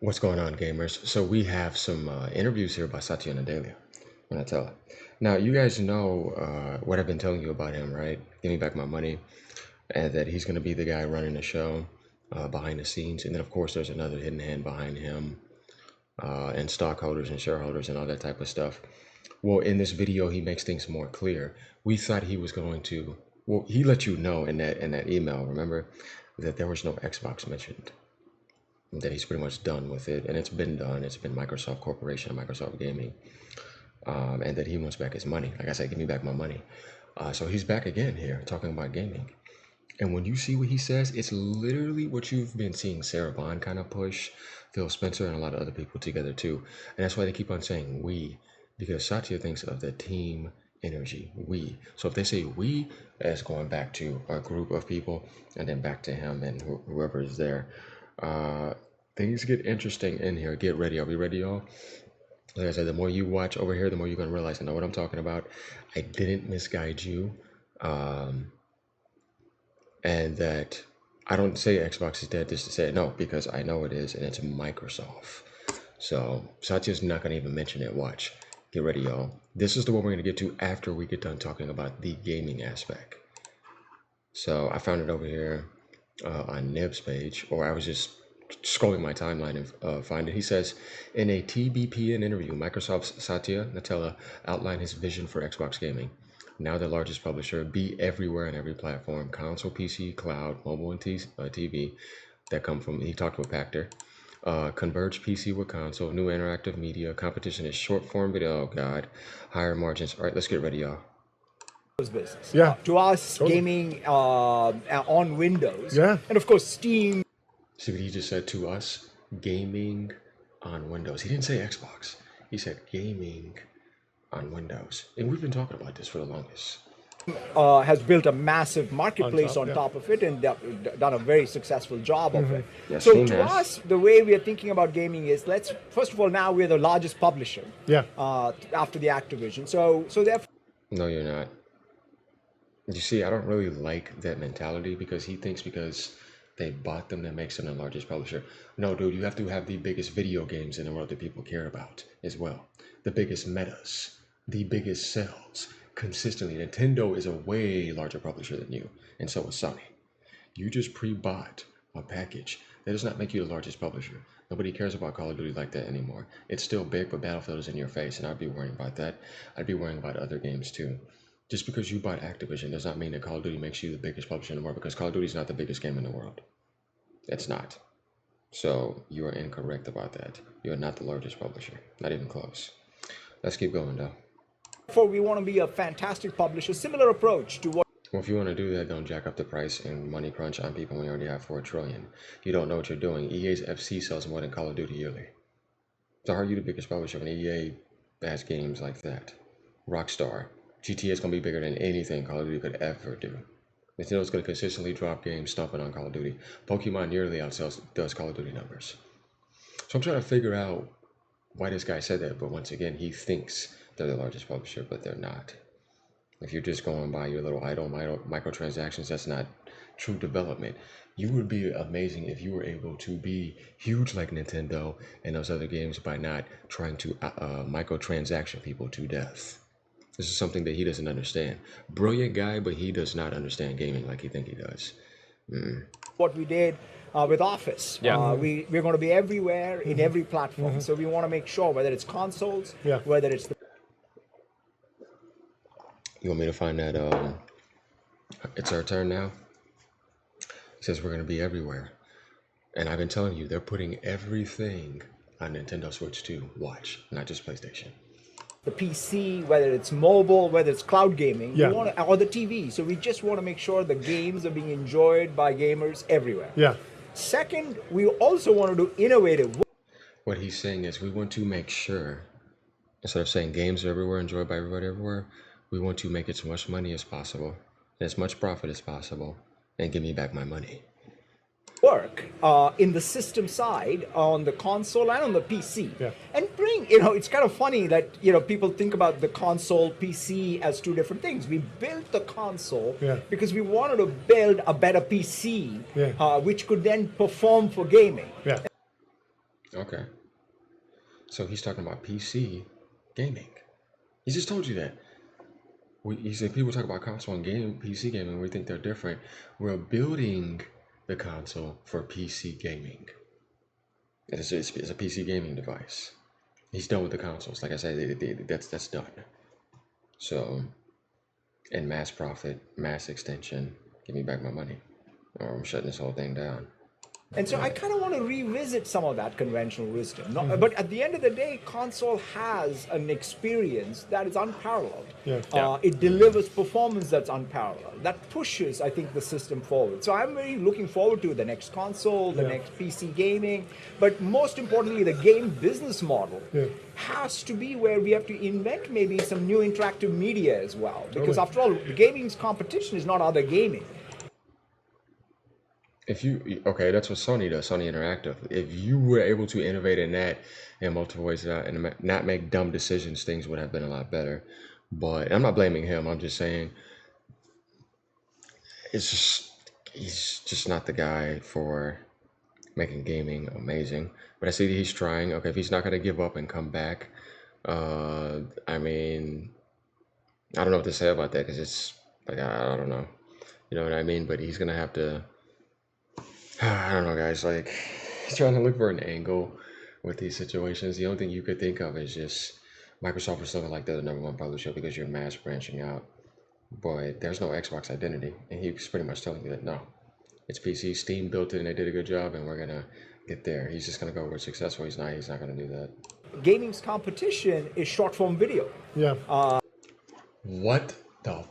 What's going on, gamers? So we have some interviews here by Satya and Nadella, Nadella. Now, you guys know what I've been telling you about him, right? Give me back my money, and that he's going to be the guy running the show behind the scenes. And then, of course, there's another hidden hand behind him, and stockholders and shareholders and all that type of stuff. Well, in this video, he makes things more clear. We thought he was going to. Well, he let you know in that email. Remember that there was no Xbox mentioned, that he's pretty much done with it, and it's been done. It's been Microsoft Corporation, Microsoft Gaming, and that he wants back his money. Like I said, give me back my money. So he's back again here talking about gaming. And when you see what he says, it's literally what you've been seeing Sarah Bond kind of push, Phil Spencer, and a lot of other people together too. And that's why they keep on saying we, because Satya thinks of the team energy, we. So if they say we, that's going back to a group of people and then back to him and whoever is there. Things get interesting in here. Get ready. Are we ready, y'all? Like I said, the more you watch over here, the more you're going to realize I know what I'm talking about. I didn't misguide you. And that I don't say Xbox is dead just to say it. No, because I know it is, and it's Microsoft. So Satya's not going to even mention it. Watch. Get ready, y'all. This is the one we're going to get to after we get done talking about the gaming aspect. So I found it over here on Nib's page, or I was just scrolling my timeline and find it. He says, in a TBPN interview, Microsoft's Satya Nadella outlined his vision for Xbox gaming. Now the largest publisher, be everywhere on every platform, console, PC, cloud, mobile, and TV that come from, he talked with Pactor. Converge PC with console, new interactive media, competition is short form video, oh God, higher margins. All right, let's get ready, y'all. Business. Yeah. To us, Totally. gaming on Windows. Yeah. And of course, Steam. See what he just said to us? Gaming on Windows. He didn't say Xbox. He said gaming on Windows. And we've been talking about this for the longest. Has built a massive marketplace on yeah. top of it and done a very successful job of it. Yes, So Steam to has. us, the way we are thinking about gaming is, let's first of all, now we're the largest publisher. Yeah. After the Activision. So therefore. No, you're not. You see, I don't really like that mentality because he thinks because they bought them that makes them the largest publisher. No, dude, you have to have the biggest video games in the world that people care about as well. The biggest metas, the biggest sales consistently. Nintendo is a way larger publisher than you, and so is Sony. You just pre-bought a package. That does not make you the largest publisher. Nobody cares about Call of Duty like that anymore. It's still big, but Battlefield is in your face, and I'd be worrying about that. I'd be worrying about other games too. Just because you bought Activision does not mean that Call of Duty makes you the biggest publisher in the world, because Call of Duty is not the biggest game in the world. It's not. So you are incorrect about that. You are not the largest publisher. Not even close. Let's keep going, though. Therefore, we want to be a fantastic publisher. Similar approach to what. Well, if you want to do that, don't jack up the price and money crunch on people when you already have 4 trillion. You don't know what you're doing. EA's FC sells more than Call of Duty yearly. So how are you the biggest publisher when EA has games like that? Rockstar. GTA is going to be bigger than anything Call of Duty could ever do. Nintendo's going to consistently drop games stomping on Call of Duty. Pokemon nearly outsells does Call of Duty numbers. So I'm trying to figure out why this guy said that, but once again, he thinks they're the largest publisher, but they're not. If you're just going by your little idle microtransactions, that's not true development. You would be amazing if you were able to be huge like Nintendo and those other games by not trying to microtransaction people to death. This is something that he doesn't understand. Brilliant guy, but he does not understand gaming like he think he does. What we did with Office. Yeah. We're going to be everywhere in every platform. So we want to make sure whether it's consoles, Yeah. whether it's the. You want me to find that? It's our turn now. It says we're going to be everywhere. And I've been telling you, they're putting everything on Nintendo Switch too. Watch, not just PlayStation. The PC, whether it's mobile, whether it's cloud gaming, Yeah. we want to, or the TV. So we just want to make sure the games are being enjoyed by gamers everywhere. Yeah. Second, we also want to do innovative. What he's saying is we want to make sure, instead of saying games are everywhere, enjoyed by everybody everywhere, we want to make as much money as possible, and as much profit as possible, and give me back my money. Work in the system side on the console and on the PC. Yeah. And bring, it's kind of funny that, people think about the console, PC as two different things. We built the console Yeah. because we wanted to build a better PC, Yeah. which could then perform for gaming. Yeah. Okay. So he's talking about PC gaming. He just told you that. He said people talk about console and PC gaming. We think they're different. We're building the console for PC gaming. It's a PC gaming device. He's done with the consoles. Like I said, that's done. So, and mass profit, mass extension. Give me back my money, or I'm shutting this whole thing down. And so I Right. kind of want to revisit some of that conventional wisdom. But at the end of the day, console has an experience that is unparalleled. Yeah. Yeah. It delivers performance that's unparalleled. That pushes, I think, the system forward. So I'm very looking forward to the next console, the Yeah. next PC gaming. But most importantly, the game business model Yeah. has to be where we have to invent maybe some new interactive media as well. Because Totally. after all, the gaming's competition is not other gaming. If you okay, that's what Sony does. Sony Interactive. If you were able to innovate in that in multiple ways and not make dumb decisions, things would have been a lot better. But I'm not blaming him. I'm just saying it's just he's just not the guy for making gaming amazing. But I see that he's trying. Okay, if he's not gonna give up and come back, I mean, I don't know what to say about that because it's like I don't know, you know what I mean. But he's gonna have to. I don't know, guys. Like trying to look for an angle with these situations. The only thing you could think of is just Microsoft was looking like they're the number one publisher because you're mass branching out. But there's no Xbox identity, and he's pretty much telling you that no, it's PC. Steam built it, and they did a good job, and we're gonna get there. He's just gonna go where it's successful. He's not. He's not gonna do that. Gaming's competition is short form video. Yeah. What the?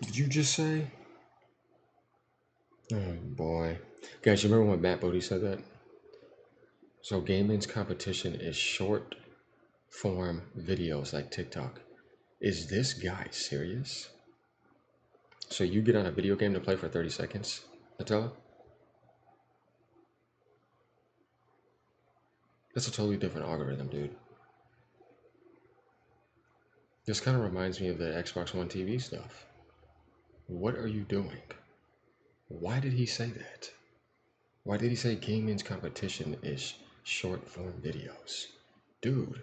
Did you just say? Oh boy, guys, you remember when Matt Bodie said that? So gaming's competition is short form videos like TikTok. Is this guy serious? So you get on a video game to play for 30 seconds, Nadella? That's a totally different algorithm, dude. This kind of reminds me of the Xbox One TV stuff. What are you doing? Why did he say that? Why did he say gaming's competition is short form videos? Dude,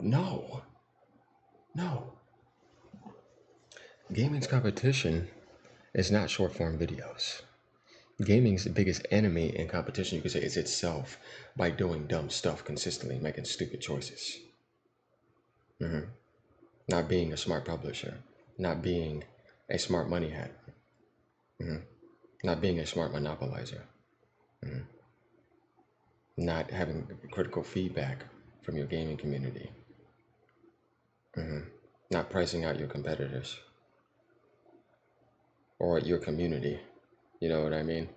no. No. Gaming's competition is not short form videos. Gaming's biggest enemy in competition, you could say, is itself by doing dumb stuff consistently, making stupid choices. Not being a smart publisher, not being a smart money hat, not being a smart monopolizer, not having critical feedback from your gaming community, not pricing out your competitors or your community. You know what I mean?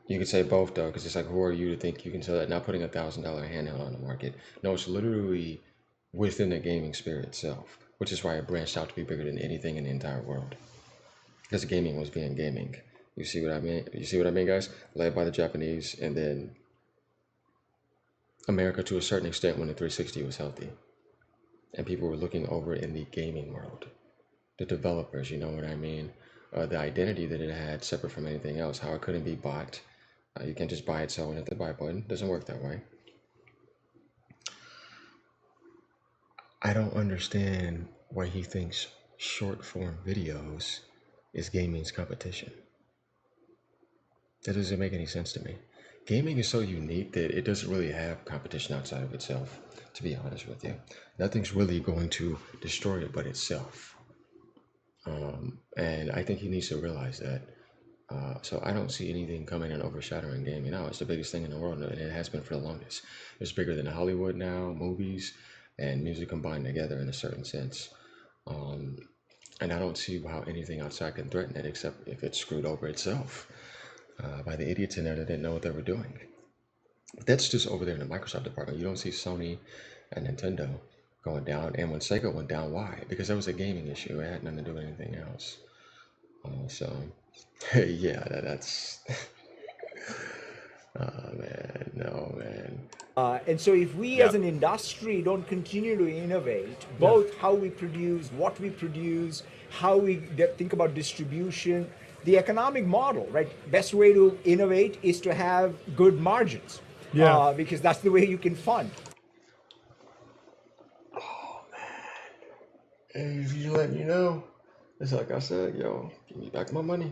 You could say both though, because it's like, who are you to think you can sell that? Not putting $1,000 handheld on the market. No, it's literally within the gaming sphere itself, which is why it branched out to be bigger than anything in the entire world. Because gaming was being gaming. You see what I mean? You see what I mean, guys? Led by the Japanese, and then America to a certain extent when the 360 was healthy, and people were looking over in the gaming world. The developers, you know what I mean? The identity that it had separate from anything else, how it couldn't be bought. You can't just buy it, sell it, hit the buy button. It doesn't work that way. I don't understand why he thinks short form videos is gaming's competition. That doesn't make any sense to me. Gaming is so unique that it doesn't really have competition outside of itself, to be honest with you. Nothing's really going to destroy it but itself. And I think he needs to realize that. So I don't see anything coming and overshadowing gaming. No, it's the biggest thing in the world, and it has been for the longest. It's bigger than Hollywood now, movies and music combined together in a certain sense. And I don't see how anything outside can threaten it, except if it's screwed over itself by the idiots in there that didn't know what they were doing. That's just over there in the Microsoft department. You don't see Sony and Nintendo going down. And when Sega went down, why? Because that was a gaming issue. It had nothing to do with anything else. So, yeah, that's. Oh man, no man. And so, if we Yeah. as an industry don't continue to innovate, both how we produce, what we produce, how we think about distribution, the economic model, right? Best way to innovate is to have good margins. Yeah. because that's the way you can fund. Oh man. Hey, if you let me know, it's like I said, yo, give me back my money.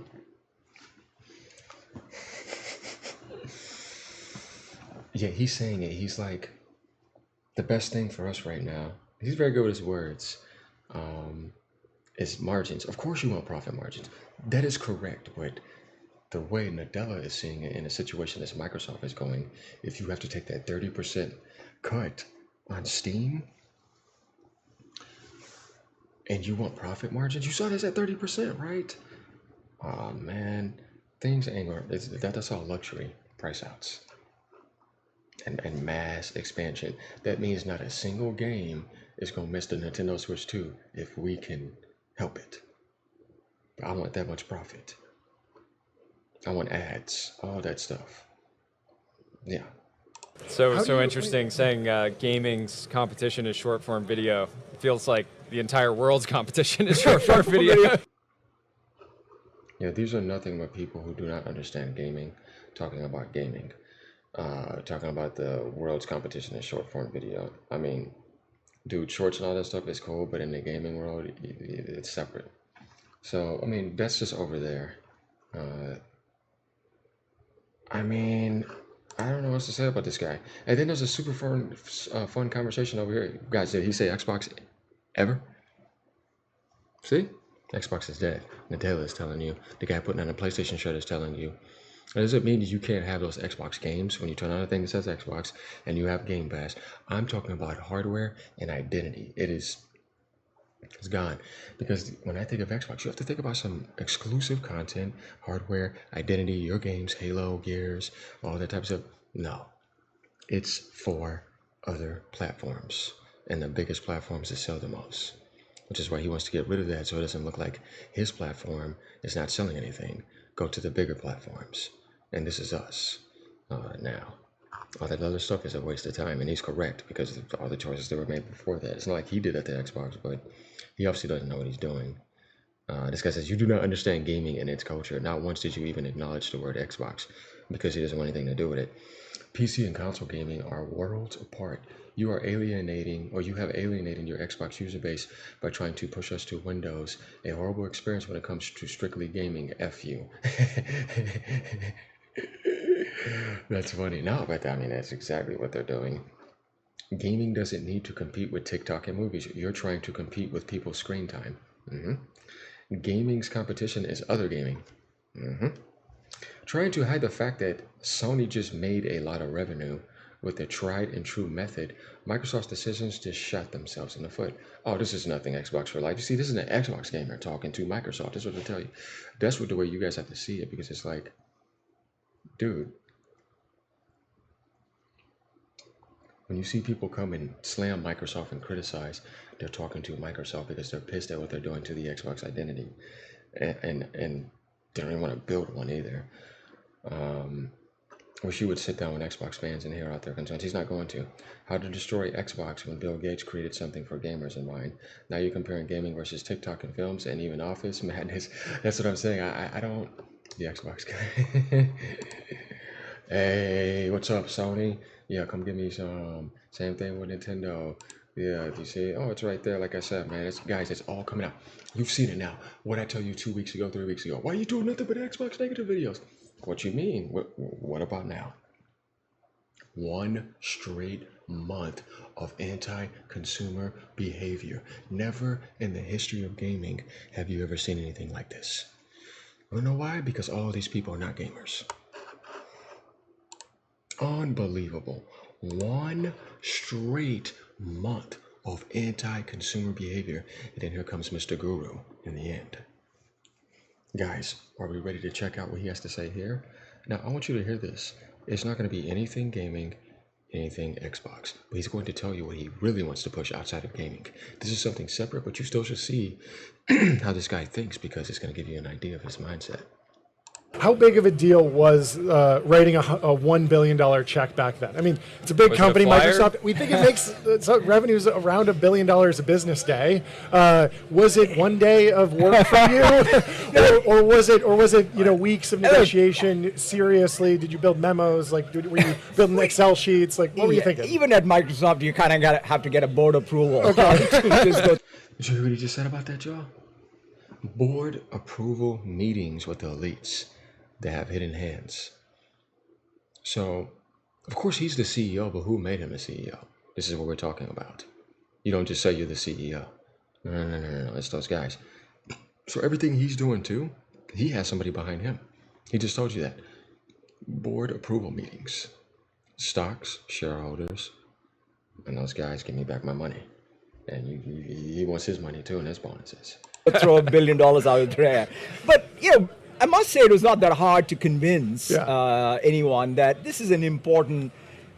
Yeah, he's saying it. He's like, the best thing for us right now. He's very good with his words. Um, is margins. Of course, you want profit margins. That is correct, but the way Nadella is seeing it in a situation as Microsoft is going, if you have to take that 30% cut on Steam and you want profit margins, you saw this at 30%, right? Oh man, things ain't gonna, that's all luxury price outs and mass expansion. That means not a single game is gonna miss the Nintendo Switch 2 if we can help it. I want that much profit. I want ads, all that stuff. Yeah. So How do so you? interesting saying gaming's competition is short form video. It feels like the entire world's competition is short form video. Yeah, these are nothing but people who do not understand gaming talking about gaming. Talking about the world's competition in short form video. I mean, dude, shorts and all that stuff is cool, but in the gaming world, it's separate. So, I mean, that's just over there. Uh, I mean, I don't know what to say about this guy. And then there's a super fun conversation over here. Guys, did he say Xbox ever? See? Xbox is dead. Nadella is telling you. The guy putting on a PlayStation shirt is telling you. Does it mean that you can't have those Xbox games when you turn on a thing that says Xbox and you have Game Pass? I'm talking about hardware and identity. It's gone. Because when I think of Xbox, you have to think about some exclusive content, hardware, identity, your games, Halo, Gears, all that type of stuff. No. It's for other platforms. And the biggest platforms that sell the most. Which is why he wants to get rid of that so it doesn't look like his platform is not selling anything. Go to the bigger platforms. And this is us now. All that other stuff is a waste of time, and he's correct because of all the choices that were made before that. It's not like he did at the Xbox, but he obviously doesn't know what he's doing. This guy says, you do not understand gaming and its culture. Not once did you even acknowledge the word Xbox because he doesn't want anything to do with it. PC and console gaming are worlds apart. You are alienating, or you have alienated your Xbox user base by trying to push us to Windows. A horrible experience when it comes to strictly gaming. F you. That's funny. No, but I mean, that's exactly what they're doing. Gaming doesn't need to compete with TikTok and movies. You're trying to compete with people's screen time. Gaming's competition is other gaming. Trying to hide the fact that Sony just made a lot of revenue with the tried and true method, Microsoft's decisions just shot themselves in the foot. Oh, this is nothing Xbox for life. You see, this is an Xbox gamer talking to Microsoft. That's what they tell you. That's what the way you guys have to see it, because it's like, dude, when you see people come and slam Microsoft and criticize, they're talking to Microsoft because they're pissed at what they're doing to the Xbox identity, and they don't even want to build one either. Wish you would sit down with Xbox fans and hear out their concerns. He's not going to. How to destroy Xbox when Bill Gates created something for gamers in mind. Now you're comparing gaming versus TikTok and films and even Office madness. That's what I'm saying. I don't. The Xbox guy. Hey, what's up, Sony? Yeah, come give me some. Same thing with Nintendo. Yeah, you see? Oh, it's right there. Like I said, man, guys, it's all coming out. You've seen it now. What I tell you 2 weeks ago, 3 weeks ago. Why are you doing nothing but Xbox negative videos? What you mean? What about now? One straight month of anti-consumer behavior. Never in the history of gaming have you ever seen anything like this. You know why? Because all these people are not gamers. Unbelievable. One straight month of anti-consumer behavior, and then here comes Mr. Guru in the end. Guys, are we ready to check out what he has to say here? Now, I want you to hear this. It's not going to be anything gaming, anything Xbox, but he's going to tell you what he really wants to push outside of gaming. This is something separate, but you still should see how this guy thinks, because it's going to give you an idea of his mindset. How big of a deal was writing a $1 billion check back then? I mean, it's a big Was it a company, flyer? Microsoft. We think it makes revenues around $1 billion a business day. Was it one day of work for you, or was it weeks of negotiation? Seriously, did you build memos? Like, were you building Excel sheets? Like, what were you thinking? Even at Microsoft, you kind of have to get a board approval. to just go. Did you hear what he just said about that, Joe? Board approval meetings with the elites. They have hidden hands. So, of course, he's the CEO, but who made him the CEO? This is what we're talking about. You don't just say you're the CEO. No. It's those guys. So everything he's doing too, he has somebody behind him. He just told you that. Board approval meetings. Stocks, shareholders, and those guys give me back my money. And he wants his money too and his bonuses. Throw $1 billion out there. But, I must say it was not that hard to convince anyone that this is an important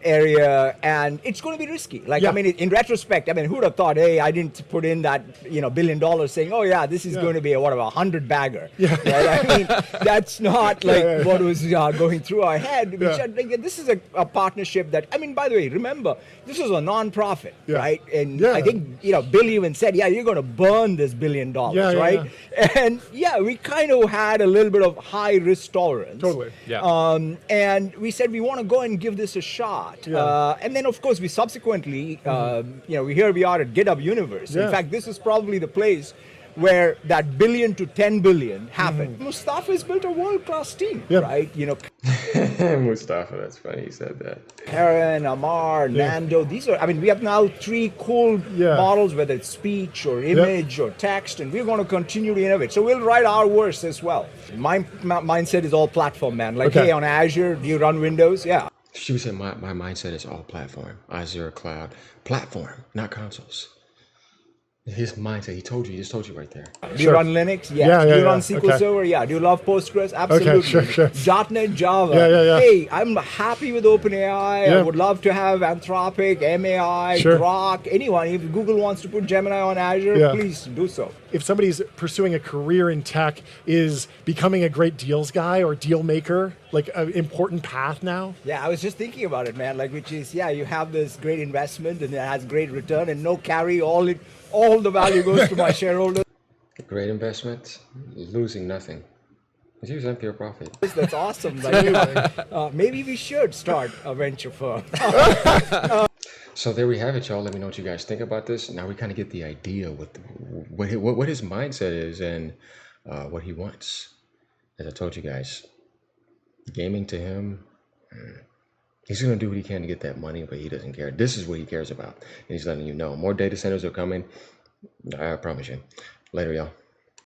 area and it's going to be risky. Like, I mean, in retrospect, who would have thought, hey, I didn't put in that, $1 billion saying, oh yeah, this is going to be a 100 bagger. Yeah. Right? I mean, that's not like what was going through our head. Which I think this is a partnership that, by the way, remember, this was a non-profit, right? And I think, Bill even said, you're going to burn this $1 billion, right? And we kind of had a little bit of high risk tolerance. Totally. Yeah. And we said, we want to go and give this a shot. And then, of course, we subsequently, here we are at GitHub Universe. In fact, this is probably the place where that $1 billion to $10 billion happened. Mustafa has built a world-class team, right? Mustafa, that's funny. He said that. Karen, Amar, Nando, these are, we have now 3 cool models, whether it's speech or image or text, and we're going to continue to innovate. So we'll write our worst as well. My mindset is all platform, man. Like, hey, on Azure, do you run Windows? Yeah. She would say my mindset is all platform. Azure cloud. Platform, not consoles. His mindset, he just told you right there. Do you run Linux? Yes. Do you run SQL Server? Yeah. Do you love Postgres? Absolutely. Okay, sure. .NET, Java. Hey, I'm happy with OpenAI. I would love to have Anthropic, MAI, Grok, anyone. If Google wants to put Gemini on Azure, please do so. If somebody's pursuing a career in tech, is becoming a great deals guy or deal maker like an important path now? Yeah, I was just thinking about it, man. Like, which is, you have this great investment and it has great return and no carry, all the value goes to my shareholders. Great investment, losing nothing. It's usually empty or profit. That's awesome. Like, maybe we should start a venture firm. So there we have it, y'all. Let me know what you guys think about this. Now we kind of get the idea what his mindset is and what he wants. As I told you guys, gaming to him, he's going to do what he can to get that money, but he doesn't care. This is what he cares about. And he's letting you know. More data centers are coming. I promise you. Later, y'all.